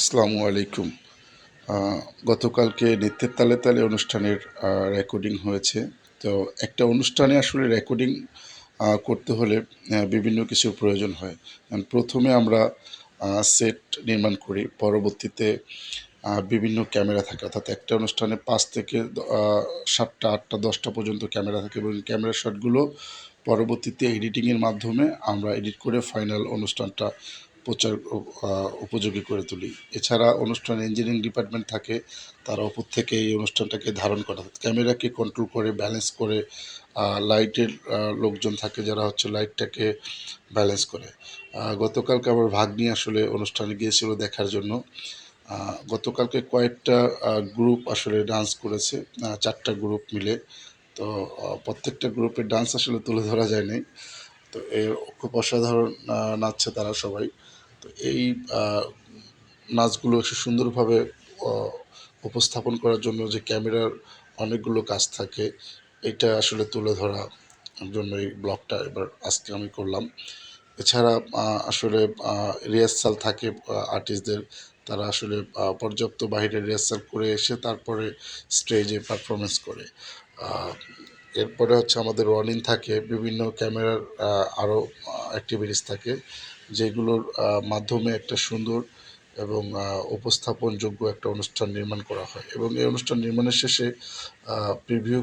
আসসালামু আলাইকুম। আ গতকালকে নৃত্যের তালে তালে অনুষ্ঠানের রেকর্ডিং হয়েছে। তো একটা অনুষ্ঠানে আসলে রেকর্ডিং করতে হলে বিভিন্ন কিছুর প্রয়োজন হয়। ১ম এ আমরা সেট নির্মাণ করি। পরবর্তীতে বিভিন্ন ক্যামেরা থাকে। অর্থাৎ একটা অনুষ্ঠানে ৫ থেকে ৭ টা, ৮ টা, ১০ টা পর্যন্ত ক্যামেরা থাকে এবং ক্যামেরা শটগুলো পরবর্তীতে এডিটিংয়ের মাধ্যমে আমরা এডিট করে ফাইনাল অনুষ্ঠানটা প্রচার উপযোগী করে তুলি। এছাড়া অনুষ্ঠানে ইঞ্জিনিয়ারিং ডিপার্টমেন্ট থাকে, তারা উপর থেকে এই অনুষ্ঠানটাকে ধারণ করে। ক্যামেরাকে কন্ট্রোল করে, ব্যালেন্স করে, লাইটের লোকজন থাকে যারা হচ্ছে লাইটটাকে ব্যালেন্স করে। গতকালকে আমার ভাগ্নি আসলে অনুষ্ঠানে গিয়েছিল দেখার জন্য। গতকালকে কয়েকটা গ্রুপ আসলে ডান্স করেছে, ৪ টা গ্রুপ মিলে। তো প্রত্যেকটা গ্রুপের ডান্স আসলে তুলে ধরা যায় নাই। তো খুব অসাধারণ নাচছে তারা সবাই। তো এই আ নাচগুলো সুন্দরভাবে অ উপস্থাপন করার জন্য যে ক্যামেরার অনেকগুলো কাজ থাকে, এটা আসলে তুলে ধরার জন্য এই ব্লগটা আজকে আমি করলাম। এছাড়া আসলে আ রিহার্সাল থাকে আর্টিস্টদের। তারা আসলে পর্যাপ্ত বাহিরে রিহার্সাল করে এসে তারপরে স্টেজে পারফরম্যান্স করে। আ এরপরে হচ্ছে আমাদের রনিং থাকে, বিভিন্ন ক্যামেরার আরও অ্যাক্টিভিটিস থাকে, যেগুলোর মাধ্যমে একটা সুন্দর এবং উপস্থাপনযোগ্য একটা অনুষ্ঠান নির্মাণ করা হয় এবং এই অনুষ্ঠান নির্মাণের শেষে প্রিভিউ